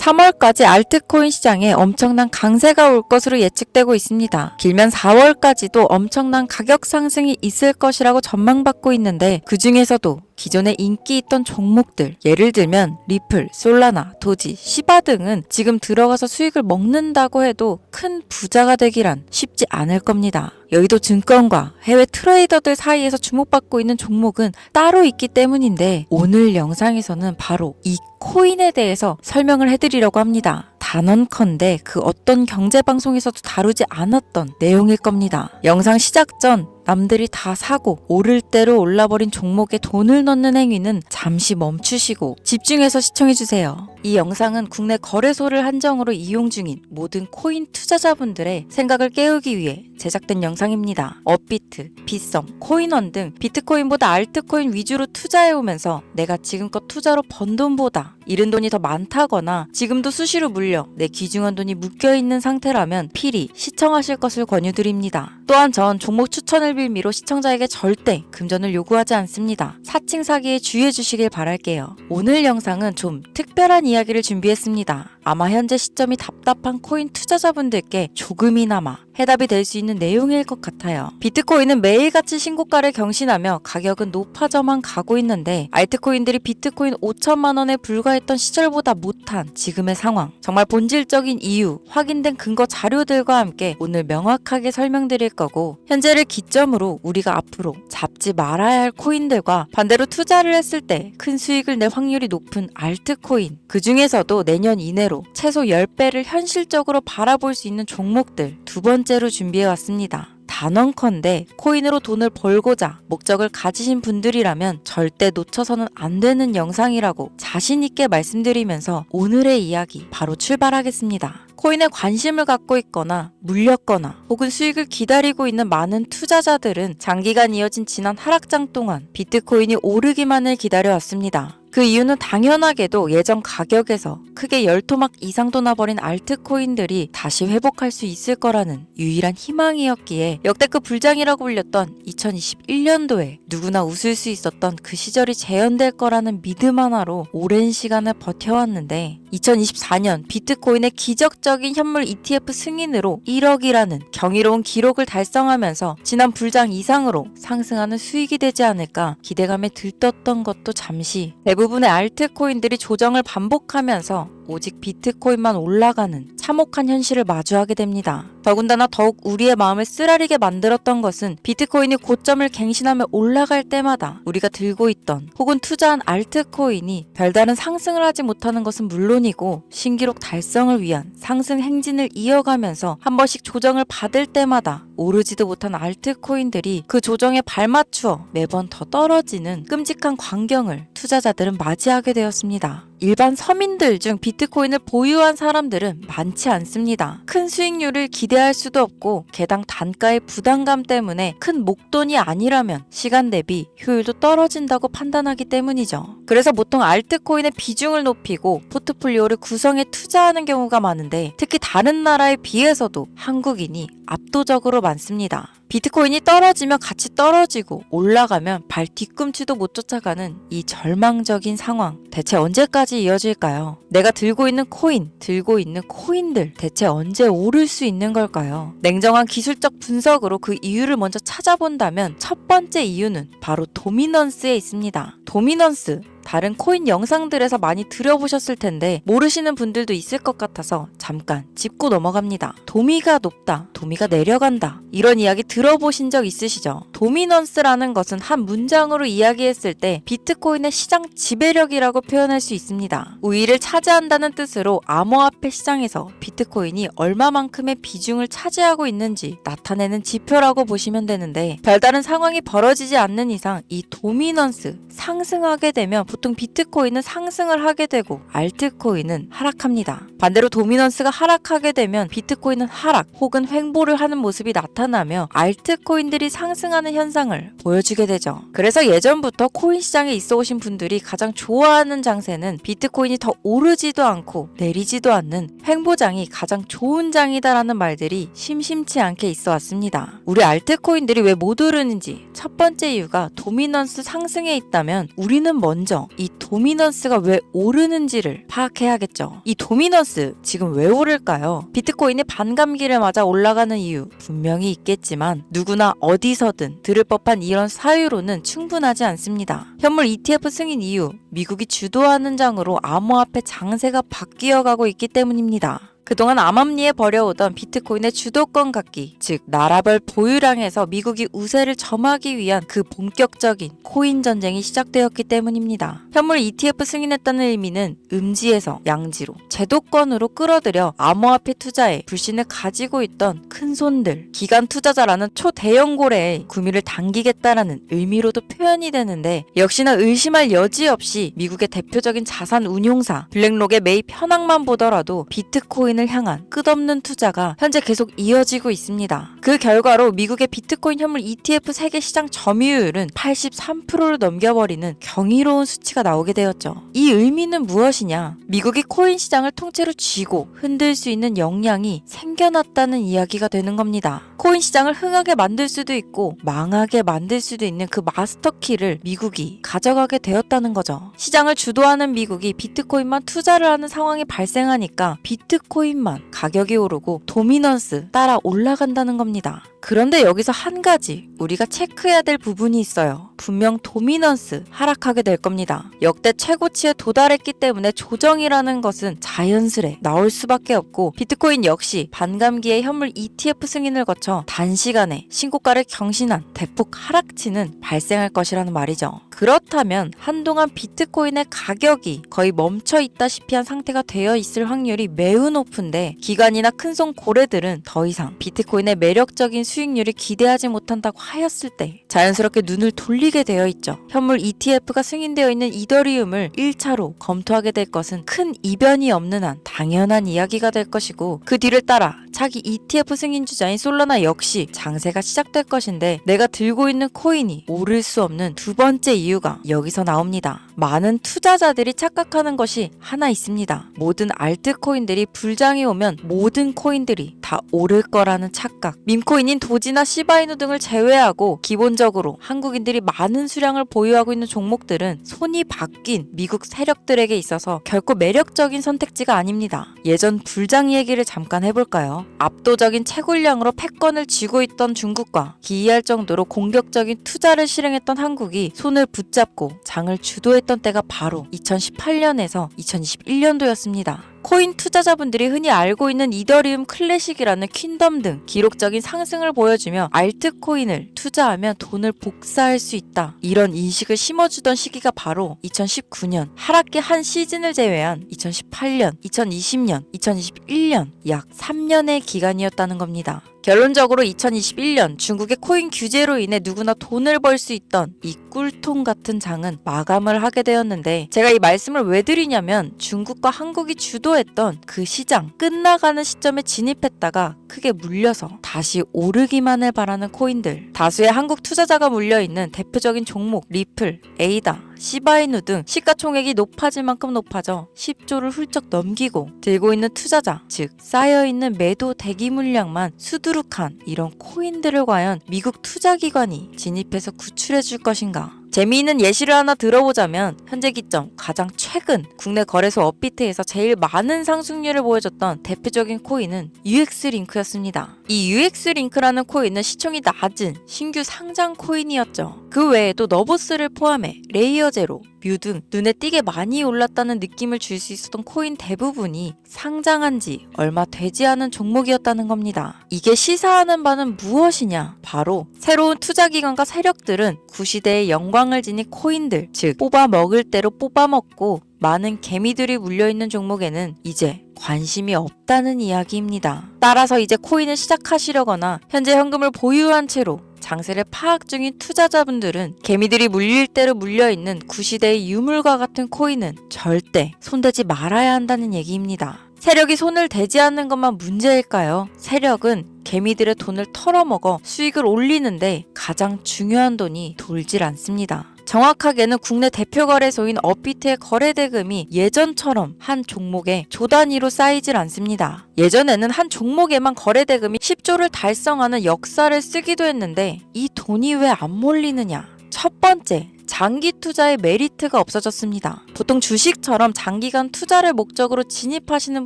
3월까지 알트코인 시장에 엄청난 강세가 올 것으로 예측되고 있습니다. 길면 4월까지도 엄청난 가격 상승이 있을 것이라고 전망받고 있는데 그 중에서도 기존에 인기 있던 종목들, 예를 들면 리플, 솔라나, 도지, 시바 등은 지금 들어가서 수익을 먹는다고 해도 큰 부자가 되기란 쉽지 않을 겁니다. 여의도 증권과 해외 트레이더들 사이에서 주목받고 있는 종목은 따로 있기 때문인데 오늘 영상에서는 바로 이 코인에 대해서 설명을 해드리려고 합니다. 단언컨대 그 어떤 경제방송에서도 다루지 않았던 내용일 겁니다. 영상 시작 전 남들이 다 사고 오를 대로 올라버린 종목에 돈을 넣는 행위는 잠시 멈추시고 집중해서 시청해주세요. 이 영상은 국내 거래소를 한정으로 이용 중인 모든 코인 투자자분들의 생각을 깨우기 위해 제작된 영상입니다. 업비트, 빗썸, 코인원 등 비트코인보다 알트코인 위주로 투자해오면서 내가 지금껏 투자로 번 돈보다 잃은 돈이 더 많다거나 지금도 수시로 물려 내 귀중한 돈이 묶여있는 상태라면 필히 시청하실 것을 권유드립니다. 또한 전 종목 추천을 빌미로 시청자에게 절대 금전을 요구하지 않습니다. 사칭 사기에 주의해 주시길 바랄게요. 오늘 영상은 좀 특별한 이야기를 준비했습니다. 아마 현재 시점이 답답한 코인 투자자분들께 조금이나마 해답이 될 수 있는 내용일 것 같아요. 비트코인은 매일같이 신고가를 경신하며 가격은 높아져만 가고 있는데 알트코인들이 비트코인 5천만 원에 불과했던 시절보다 못한 지금의 상황, 정말 본질적인 이유, 확인된 근거 자료들과 함께 오늘 명확하게 설명드릴 거고 현재를 기점으로 우리가 앞으로 잡지 말아야 할 코인들과 반대로 투자를 했을 때 큰 수익을 낼 확률이 높은 알트코인, 그 중에서도 내년 이내로 최소 10배를 현실적으로 바라볼 수 있는 종목들 두 번째로 준비해왔습니다. 단언컨대 코인으로 돈을 벌고자 목적을 가지신 분들이라면 절대 놓쳐서는 안 되는 영상이라고 자신있게 말씀드리면서 오늘의 이야기 바로 출발하겠습니다. 코인에 관심을 갖고 있거나 물렸거나 혹은 수익을 기다리고 있는 많은 투자자들은 장기간 이어진 지난 하락장 동안 비트코인이 오르기만을 기다려왔습니다. 그 이유는 당연하게도 예전 가격에서 크게 10토막 이상 도 나버린 알트코인들이 다시 회복할 수 있을 거라는 유일한 희망이었기에 역대급 불장이라고 불렸던 2021년도에 누구나 웃을 수 있었던 그 시절이 재현될 거라는 믿음 하나로 오랜 시간을 버텨왔는데 2024년 비트코인의 기적적인 현물 ETF 승인으로 1억이라는 경이로운 기록을 달성하면서 지난 불장 이상으로 상승하는 수익이 되지 않을까 기대감에 들떴던 것도 잠시 대부분의 알트코인들이 조정을 반복하면서 오직 비트코인만 올라가는 참혹한 현실을 마주하게 됩니다. 더군다나 더욱 우리의 마음을 쓰라리게 만들었던 것은 비트코인이 고점을 갱신하며 올라갈 때마다 우리가 들고 있던 혹은 투자한 알트코인이 별다른 상승을 하지 못하는 것은 물론이고 신기록 달성을 위한 상승 행진을 이어가면서 한 번씩 조정을 받을 때마다 오르지도 못한 알트코인들이 그 조정에 발맞추어 매번 더 떨어지는 끔찍한 광경을 투자자들은 맞이하게 되었습니다. 일반 서민들 중 비트코인을 보유한 사람들은 많지 않습니다. 큰 수익률을 기대할 수도 없고 개당 단가의 부담감 때문에 큰 목돈이 아니라면 시간 대비 효율도 떨어진다고 판단하기 때문이죠. 그래서 보통 알트코인의 비중을 높이고 포트폴리오를 구성해 투자하는 경우가 많은데 특히 다른 나라에 비해서도 한국인이 압도적으로 많습니다. 비트코인이 떨어지면 같이 떨어지고 올라가면 발 뒤꿈치도 못 쫓아가는 이 절망적인 상황 대체 언제까지 이어질까요? 내가 들고 있는 코인, 들고 있는 코인들 대체 언제 오를 수 있는 걸까요? 냉정한 기술적 분석으로 그 이유를 먼저 찾아본다면 첫 번째 이유는 바로 도미넌스에 있습니다. 도미넌스, 다른 코인 영상들에서 많이 들어보셨을 텐데 모르시는 분들도 있을 것 같아서 잠깐 짚고 넘어갑니다. 도미가 높다, 도미가 내려간다, 이런 이야기 들어보신 적 있으시죠? 도미넌스라는 것은 한 문장으로 이야기했을 때 비트코인의 시장 지배력이라고 표현할 수 있습니다. 우위를 차지한다는 뜻으로 암호화폐 시장에서 비트코인이 얼마만큼의 비중을 차지하고 있는지 나타내는 지표라고 보시면 되는데 별다른 상황이 벌어지지 않는 이상 이 도미넌스, 상승하게 되면 보통 비트코인은 상승을 하게 되고 알트코인은 하락합니다. 반대로 도미넌스가 하락하게 되면 비트코인은 하락 혹은 횡보를 하는 모습이 나타나며 알트코인들이 상승하는 현상을 보여주게 되죠. 그래서 예전부터 코인 시장에 있어 오신 분들이 가장 좋아하는 장세는 비트코인이 더 오르지도 않고 내리지도 않는 횡보장이 가장 좋은 장이다라는 말들이 심심치 않게 있어 왔습니다. 우리 알트코인들이 왜 못 오르는지 첫 번째 이유가 도미넌스 상승에 있다면 우리는 먼저 먼저 이 도미넌스가 왜 오르는지를 파악해야겠죠. 이 도미넌스 지금 왜 오를까요? 비트코인이 반감기를 맞아 올라가는 이유 분명히 있겠지만 누구나 어디서든 들을 법한 이런 사유로는 충분하지 않습니다. 현물 ETF 승인 이후 미국이 주도하는 장으로 암호화폐 장세가 바뀌어가고 있기 때문입니다. 그동안 암암리에 벌여오던 비트코인의 주도권 갖기, 즉 나라별 보유량에서 미국이 우세를 점하기 위한 그 본격적인 코인 전쟁이 시작되었기 때문입니다. 현물 ETF 승인했다는 의미는 음지에서 양지로, 제도권으로 끌어들여 암호화폐 투자에 불신을 가지고 있던 큰손들, 기관 투자자라는 초대형 고래의 구미를 당기겠다라는 의미로도 표현이 되는데, 역시나 의심할 여지 없이 미국의 대표적인 자산 운용사 블랙록의 매입 현황만 보더라도 비트코인을 향한 끝없는 투자가 현재 계속 이어지고 있습니다. 그 결과로 미국의 비트코인 현물 ETF 세계 시장 점유율은 83%를 넘겨버리는 경이로운 수치가 나오게 되었죠. 이 의미는 무엇이냐? 미국이 코인 시장을 통째로 쥐고 흔들 수 있는 역량이 생겨났다는 이야기가 되는 겁니다. 코인 시장을 흥하게 만들 수도 있고 망하게 만들 수도 있는 그 마스터키를 미국이 가져가게 되었다는 거죠. 시장을 주도하는 미국이 비트코인만 투자를 하는 상황이 발생하니까 비트코인만 가격이 오르고 도미넌스 따라 올라간다는 겁니다. 그런데 여기서 한 가지 우리가 체크해야 될 부분이 있어요. 분명 도미넌스 하락하게 될 겁니다. 역대 최고치에 도달했기 때문에 조정이라는 것은 자연스레 나올 수밖에 없고, 비트코인 역시 반감기에 현물 ETF 승인을 거쳐 단시간에 신고가를 경신한 대폭 하락치는 발생할 것이라는 말이죠. 그렇다면 한동안 비트코인의 가격이 거의 멈춰 있다시피 한 상태가 되어 있을 확률이 매우 높은데, 기관이나 큰손 고래들은 더 이상 비트코인의 매력적인 수익률을 기대하지 못한다고 하였을 때 자연스럽게 눈을 돌리게 되어 있죠. 현물 ETF가 승인되어 있는 이더리움을 1차로 검토하게 될 것은 큰 이변이 없는 한 당연한 이야기가 될 것이고, 그 뒤를 따라 차기 ETF 승인 주자인 솔라나 역시 장세가 시작될 것인데, 내가 들고 있는 코인이 오를 수 없는 두 번째 이유가 여기서 나옵니다. 많은 투자자들이 착각하는 것이 하나 있습니다. 모든 알트코인들이 불장이 오면 모든 코인들이 다 오를 거라는 착각. 밈코인인 도지나 시바이누 등을 제외하고 기본적으로 한국인들이 많은 수량을 보유하고 있는 종목들은 손이 바뀐 미국 세력들에게 있어서 결코 매력적인 선택지가 아닙니다. 예전 불장 얘기를 잠깐 해볼까요? 압도적인 채굴량으로 패권을 쥐고 있던 중국과 기이할 정도로 공격적인 투자를 실행했던 한국이 손을 붙잡고 장을 주도했던 때가 바로 2018년에서 2021년도였습니다. 코인 투자자분들이 흔히 알고 있는 이더리움 클래식이라는 퀸덤 등 기록적인 상승을 보여주며 알트코인을 투자하면 돈을 복사할 수 있다, 이런 인식을 심어주던 시기가 바로 2019년, 하락기 한 시즌을 제외한 2018년, 2020년, 2021년 약 3년의 기간이었다는 겁니다. 결론적으로 2021년 중국의 코인 규제로 인해 누구나 돈을 벌 수 있던 이 꿀통 같은 장은 마감을 하게 되었는데, 제가 이 말씀을 왜 드리냐면 중국과 한국이 주도했던 그 시장 끝나가는 시점에 진입했다가 크게 물려서 다시 오르기만을 바라는 코인들, 다수의 한국 투자자가 물려있는 대표적인 종목 리플, 에이다, 시바이누 등 시가총액이 높아질 만큼 높아져 10조를 훌쩍 넘기고 들고 있는 투자자, 즉 쌓여있는 매도 대기 물량만 수두룩한 이런 코인들을 과연 미국 투자기관이 진입해서 구출해 줄 것인가? 재미있는 예시를 하나 들어보자면 현재 기점 가장 최근 국내 거래소 업비트에서 제일 많은 상승률을 보여줬던 대표적인 코인은 UX링크였습니다. 이 UX링크라는 코인은 시총이 낮은 신규 상장 코인이었죠. 그 외에도 너보스를 포함해 레이어제로, 뮤 등 눈에 띄게 많이 올랐다는 느낌을 줄 수 있었던 코인 대부분이 상장한 지 얼마 되지 않은 종목이었다는 겁니다. 이게 시사하는 바는 무엇이냐? 바로 새로운 투자기관과 세력들은 구시대의 영광을 지닌 코인들, 즉 뽑아 먹을 대로 뽑아 먹고 많은 개미들이 물려있는 종목에는 이제 관심이 없다는 이야기입니다. 따라서 이제 코인을 시작하시려거나 현재 현금을 보유한 채로 장세를 파악 중인 투자자분들은 개미들이 물릴 대로 물려있는 구시대의 유물과 같은 코인은 절대 손대지 말아야 한다는 얘기입니다. 세력이 손을 대지 않는 것만 문제일까요? 세력은 개미들의 돈을 털어먹어 수익을 올리는데 가장 중요한 돈이 돌질 않습니다. 정확하게는 국내 대표 거래소인 업비트의 거래 대금이 예전처럼 한 종목에 조 단위로 쌓이질 않습니다. 예전에는 한 종목에만 거래 대금이 10조를 달성하는 역사를 쓰기도 했는데 이 돈이 왜 안 몰리느냐? 첫 번째, 장기 투자의 메리트가 없어졌습니다. 보통 주식처럼 장기간 투자를 목적으로 진입하시는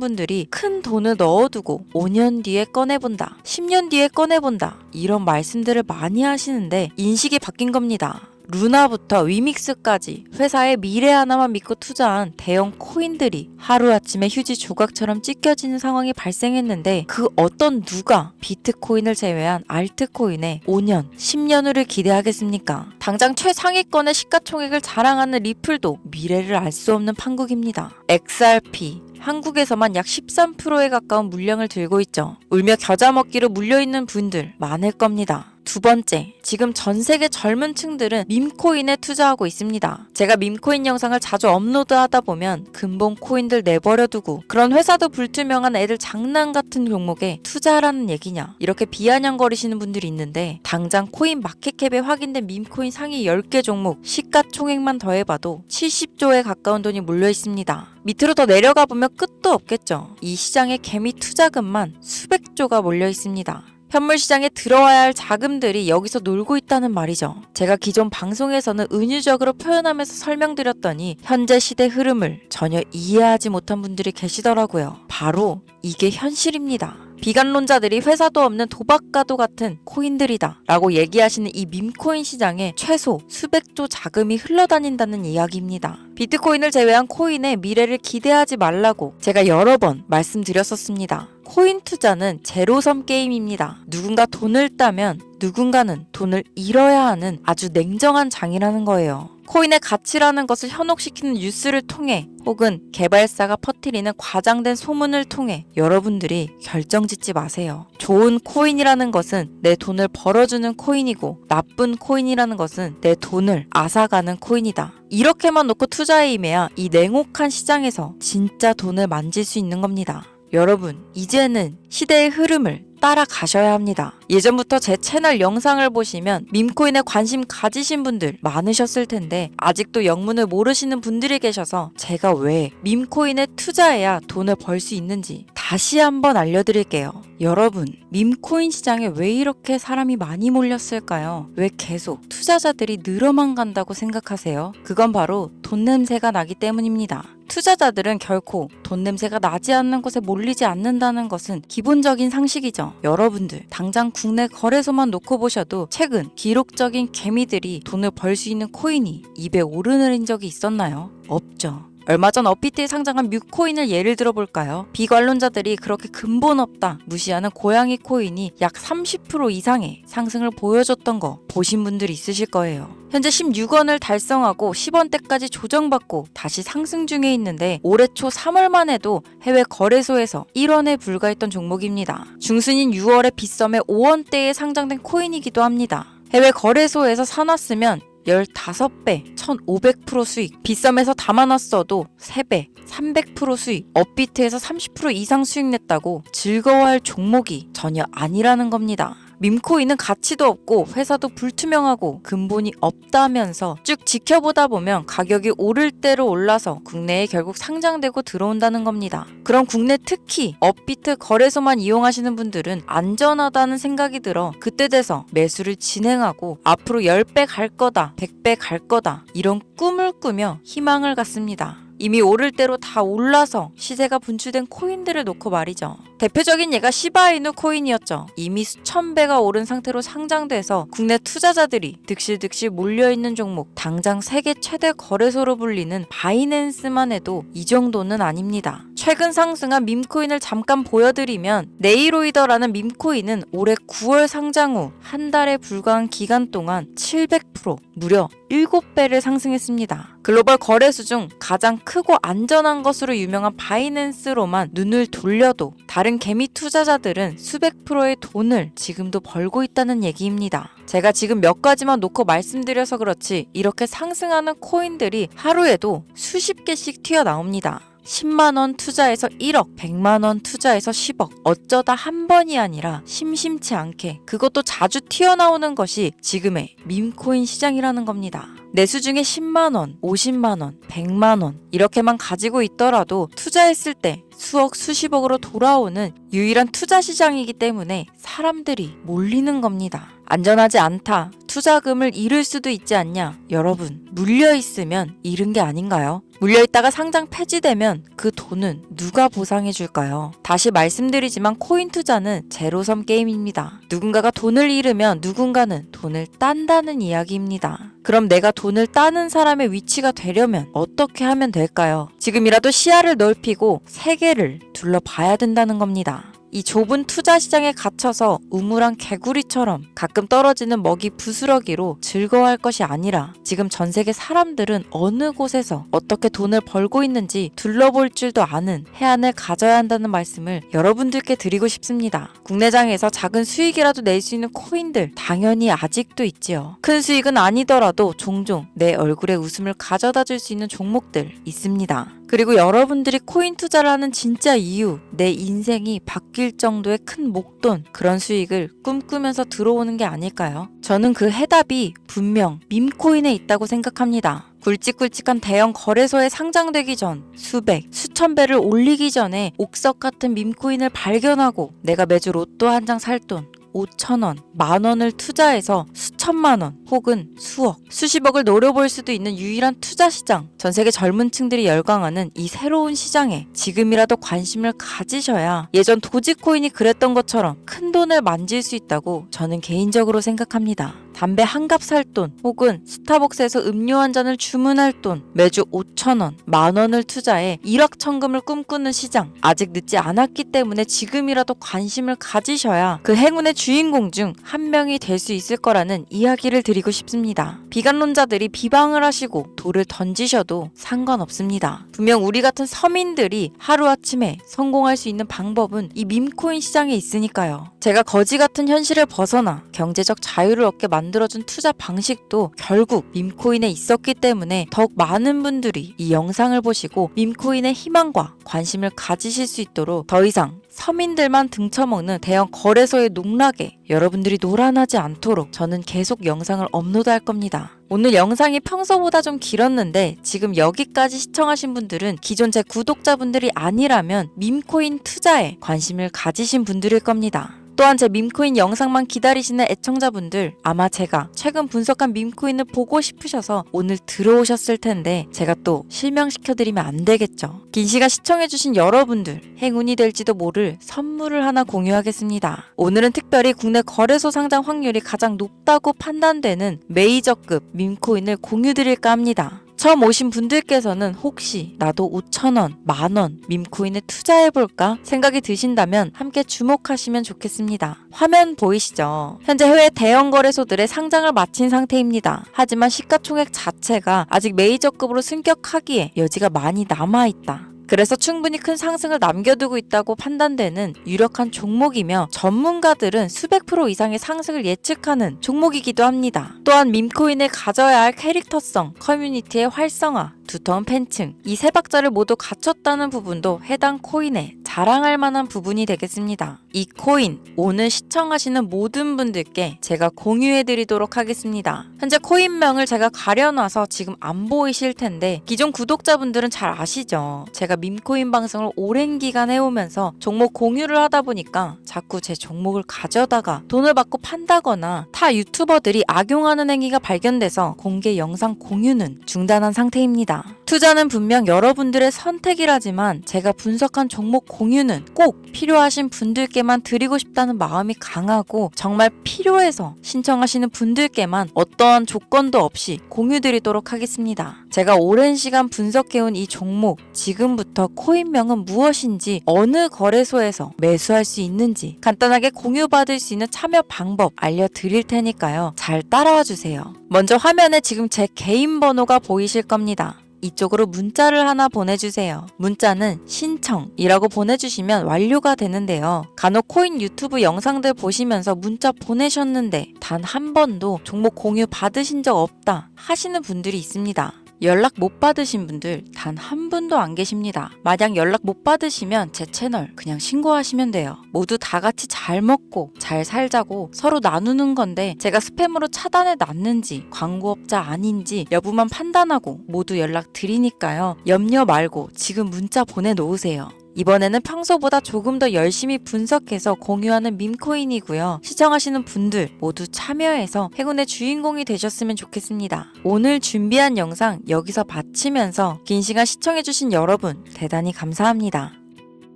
분들이 큰 돈을 넣어두고 5년 뒤에 꺼내본다, 10년 뒤에 꺼내본다 이런 말씀들을 많이 하시는데 인식이 바뀐 겁니다. 루나부터 위믹스까지 회사의 미래 하나만 믿고 투자한 대형 코인들이 하루아침에 휴지 조각처럼 찢겨지는 상황이 발생했는데 그 어떤 누가 비트코인을 제외한 알트코인에 5년, 10년 후를 기대하겠습니까? 당장 최상위권의 시가총액을 자랑하는 리플도 미래를 알 수 없는 판국입니다. XRP 한국에서만 약 13%에 가까운 물량을 들고 있죠. 울며 겨자 먹기로 물려있는 분들 많을 겁니다. 두 번째, 지금 전 세계 젊은 층들은 밈코인에 투자하고 있습니다. 제가 밈코인 영상을 자주 업로드하다 보면 근본 코인들 내버려두고 그런 회사도 불투명한 애들 장난 같은 종목에 투자하라는 얘기냐 이렇게 비아냥거리시는 분들이 있는데 당장 코인 마켓캡에 확인된 밈코인 상위 10개 종목 시가총액만 더해봐도 70조에 가까운 돈이 몰려 있습니다. 밑으로 더 내려가 보면 끝도 없겠죠. 이 시장의 개미 투자금만 수백조가 몰려 있습니다. 현물 시장에 들어와야 할 자금들이 여기서 놀고 있다는 말이죠. 제가 기존 방송에서는 은유적으로 표현하면서 설명드렸더니 현재 시대 흐름을 전혀 이해하지 못한 분들이 계시더라고요. 바로 이게 현실입니다. 비관론자들이 회사도 없는 도박가도 같은 코인들이다 라고 얘기하시는 이 밈코인 시장에 최소 수백조 자금이 흘러다닌다는 이야기입니다. 비트코인을 제외한 코인의 미래를 기대하지 말라고 제가 여러 번 말씀드렸었습니다. 코인 투자는 제로섬 게임입니다. 누군가 돈을 따면 누군가는 돈을 잃어야 하는 아주 냉정한 장이라는 거예요. 코인의 가치라는 것을 현혹시키는 뉴스를 통해 혹은 개발사가 퍼뜨리는 과장된 소문을 통해 여러분들이 결정짓지 마세요. 좋은 코인이라는 것은 내 돈을 벌어주는 코인이고 나쁜 코인이라는 것은 내 돈을 앗아가는 코인이다. 이렇게만 놓고 투자에 임해야 이 냉혹한 시장에서 진짜 돈을 만질 수 있는 겁니다. 여러분, 이제는 시대의 흐름을 따라가셔야 합니다. 예전부터 제 채널 영상을 보시면 밈코인에 관심 가지신 분들 많으셨을 텐데 아직도 영문을 모르시는 분들이 계셔서 제가 왜 밈코인에 투자해야 돈을 벌 수 있는지 다시 한번 알려드릴게요. 여러분, 밈코인 시장에 왜 이렇게 사람이 많이 몰렸을까요? 왜 계속 투자자들이 늘어만 간다고 생각하세요? 그건 바로 돈 냄새가 나기 때문입니다. 투자자들은 결코 돈 냄새가 나지 않는 곳에 몰리지 않는다는 것은 기본적인 상식이죠. 여러분들 당장 국내 거래소만 놓고 보셔도 최근 기록적인 개미들이 돈을 벌 수 있는 코인이 입에 오르내린 적이 있었나요? 없죠. 얼마 전 업비트에 상장한 뮤코인을 예를 들어볼까요? 비관론자들이 그렇게 근본 없다 무시하는 고양이 코인이 약 30% 이상의 상승을 보여줬던 거 보신 분들 있으실 거예요. 현재 16원을 달성하고 10원대까지 조정받고 다시 상승 중에 있는데 올해 초 3월만 해도 해외 거래소에서 1원에 불과했던 종목입니다. 중순인 6월에 빗썸에 5원대에 상장된 코인이기도 합니다. 해외 거래소에서 사놨으면 15배, 1500% 수익, 빗썸에서 담아놨어도 3배, 300% 수익, 업비트에서 30% 이상 수익 냈다고 즐거워할 종목이 전혀 아니라는 겁니다. 밈코인은 가치도 없고 회사도 불투명하고 근본이 없다면서 쭉 지켜보다 보면 가격이 오를 대로 올라서 국내에 결국 상장되고 들어온다는 겁니다. 그럼 국내 특히 업비트 거래소만 이용하시는 분들은 안전하다는 생각이 들어 그때 돼서 매수를 진행하고 앞으로 10배 갈 거다, 100배 갈 거다 이런 꿈을 꾸며 희망을 갖습니다. 이미 오를 대로 다 올라서 시세가 분출된 코인들을 놓고 말이죠. 대표적인 예가 시바이누 코인이었죠. 이미 수천 배가 오른 상태로 상장돼서 국내 투자자들이 득실득실 몰려있는 종목, 당장 세계 최대 거래소로 불리는 바이낸스만 해도 이 정도는 아닙니다. 최근 상승한 밈코인을 잠깐 보여드리면 네이로이더라는 밈코인은 올해 9월 상장 후 한 달에 불과한 기간 동안 700% 무려 7배를 상승했습니다. 글로벌 거래소 중 가장 크고 안전한 것으로 유명한 바이낸스로만 눈을 돌려도 다른 개미 투자자들은 수백 프로의 돈을 지금도 벌고 있다는 얘기입니다. 제가 지금 몇 가지만 놓고 말씀드려서 그렇지 이렇게 상승하는 코인들이 하루에도 수십 개씩 튀어나옵니다. 10만원 투자해서 1억, 100만원 투자해서 10억. 어쩌다 한 번이 아니라 심심치 않게 그것도 자주 튀어나오는 것이 지금의 밈코인 시장이라는 겁니다. 내수 중에 10만원, 50만원, 100만원 이렇게만 가지고 있더라도 투자했을 때 수억 수십억으로 돌아오는 유일한 투자 시장이기 때문에 사람들이 몰리는 겁니다. 안전하지 않다. 투자금을 잃을 수도 있지 않냐? 여러분, 물려있으면 잃은 게 아닌가요? 물려있다가 상장 폐지되면 그 돈은 누가 보상해 줄까요? 다시 말씀드리지만 코인 투자는 제로섬 게임입니다. 누군가가 돈을 잃으면 누군가는 돈을 딴다는 이야기입니다. 그럼 내가 돈을 따는 사람의 위치가 되려면 어떻게 하면 될까요? 지금이라도 시야를 넓히고 세계를 둘러봐야 된다는 겁니다. 이 좁은 투자 시장에 갇혀서 우물안 개구리처럼 가끔 떨어지는 먹이 부스러기로 즐거워할 것이 아니라 지금 전 세계 사람들은 어느 곳에서 어떻게 돈을 벌고 있는지 둘러볼 줄도 아는 해안을 가져야 한다는 말씀을 여러분들께 드리고 싶습니다. 국내장에서 작은 수익이라도 낼 수 있는 코인들 당연히 아직도 있지요. 큰 수익은 아니더라도 종종 내 얼굴에 웃음을 가져다 줄 수 있는 종목들 있습니다. 그리고 여러분들이 코인 투자를 하는 진짜 이유, 내 인생이 바뀔 정도의 큰 목돈, 그런 수익을 꿈꾸면서 들어오는 게 아닐까요? 저는 그 해답이 분명 밈코인에 있다고 생각합니다. 굵직굵직한 대형 거래소에 상장되기 전 수백, 수천 배를 올리기 전에 옥석 같은 밈코인을 발견하고 내가 매주 로또 한 장 살 돈 5,000원, 만원을 투자해서 수천만 원 혹은 수억, 수십억을 노려볼 수도 있는 유일한 투자 시장, 전 세계 젊은 층들이 열광하는 이 새로운 시장에 지금이라도 관심을 가지셔야 예전 도지코인이 그랬던 것처럼 큰 돈을 만질 수 있다고 저는 개인적으로 생각합니다. 담배 한 갑 살 돈 혹은 스타벅스에서 음료 한 잔을 주문할 돈, 매주 5,000원, 만원을 투자해 일확천금을 꿈꾸는 시장, 아직 늦지 않았기 때문에 지금이라도 관심을 가지셔야 그 행운의 주인공 중 한 명이 될 수 있을 거라는 이야기를 드리고 싶습니다. 비관론자들이 비방을 하시고 돌을 던지셔도 상관없습니다. 분명 우리 같은 서민들이 하루아침에 성공할 수 있는 방법은 이 밈코인 시장에 있으니까요. 제가 거지 같은 현실을 벗어나 경제적 자유를 얻게 만들어준 투자 방식도 결국 밈코인에 있었기 때문에 더욱 많은 분들이 이 영상을 보시고 밈코인의 희망과 관심을 가지실 수 있도록 더 이상 서민들만 등쳐먹는 대형 거래소의 농락에 여러분들이 노란하지 않도록 저는 계속 영상을 업로드할 겁니다. 오늘 영상이 평소보다 좀 길었는데 지금 여기까지 시청하신 분들은 기존 제 구독자분들이 아니라면 밈코인 투자에 관심을 가지신 분들일 겁니다. 또한 제 밈코인 영상만 기다리시는 애청자분들, 아마 제가 최근 분석한 밈코인을 보고 싶으셔서 오늘 들어오셨을 텐데 제가 또 실명시켜드리면 안 되겠죠. 긴 시간 시청해주신 여러분들, 행운이 될지도 모를 선물을 하나 공유하겠습니다. 오늘은 특별히 국내 거래소 상장 확률이 가장 높다고 판단되는 메이저급 밈코인을 공유드릴까 합니다. 처음 오신 분들께서는 혹시 나도 5,000원, 만원 밈코인에 투자해볼까 생각이 드신다면 함께 주목하시면 좋겠습니다. 화면 보이시죠? 현재 해외 대형 거래소들의 상장을 마친 상태입니다. 하지만 시가총액 자체가 아직 메이저급으로 승격하기에 여지가 많이 남아있다. 그래서 충분히 큰 상승을 남겨두고 있다고 판단되는 유력한 종목이며 전문가들은 수백 프로 이상의 상승을 예측하는 종목이기도 합니다. 또한 밈코인을 가져야 할 캐릭터성, 커뮤니티의 활성화, 두터운 팬층, 이 세 박자를 모두 갖췄다는 부분도 해당 코인에 자랑할 만한 부분이 되겠습니다. 이 코인 오늘 시청하시는 모든 분들께 제가 공유해드리도록 하겠습니다. 현재 코인명을 제가 가려놔서 지금 안 보이실 텐데 기존 구독자분들은 잘 아시죠? 제가 밈코인 방송을 오랜 기간 해오면서 종목 공유를 하다 보니까 자꾸 제 종목을 가져다가 돈을 받고 판다거나 타 유튜버들이 악용하는 행위가 발견돼서 공개 영상 공유는 중단한 상태입니다. 투자는 분명 여러분들의 선택이라지만 제가 분석한 종목 공유는 꼭 필요하신 분들께만 드리고 싶다는 마음이 강하고 정말 필요해서 신청하시는 분들께만 어떠한 조건도 없이 공유드리도록 하겠습니다. 제가 오랜 시간 분석해온 이 종목, 지금부터 코인명은 무엇인지, 어느 거래소에서 매수할 수 있는지 간단하게 공유받을 수 있는 참여 방법 알려드릴 테니까요. 잘 따라와 주세요. 먼저 화면에 지금 제 개인 번호가 보이실 겁니다. 이쪽으로 문자를 하나 보내주세요. 문자는 신청이라고 보내주시면 완료가 되는데요. 간혹 코인 유튜브 영상들 보시면서 문자 보내셨는데 단 한 번도 종목 공유 받으신 적 없다 하시는 분들이 있습니다. 연락 못 받으신 분들 단 한 분도 안 계십니다. 만약 연락 못 받으시면 제 채널 그냥 신고하시면 돼요. 모두 다 같이 잘 먹고 잘 살자고 서로 나누는 건데 제가 스팸으로 차단해 놨는지 광고업자 아닌지 여부만 판단하고 모두 연락 드리니까요. 염려 말고 지금 문자 보내놓으세요. 이번에는 평소보다 조금 더 열심히 분석해서 공유하는 밈코인이고요. 시청하시는 분들 모두 참여해서 행운의 주인공이 되셨으면 좋겠습니다. 오늘 준비한 영상 여기서 마치면서 긴 시간 시청해주신 여러분 대단히 감사합니다.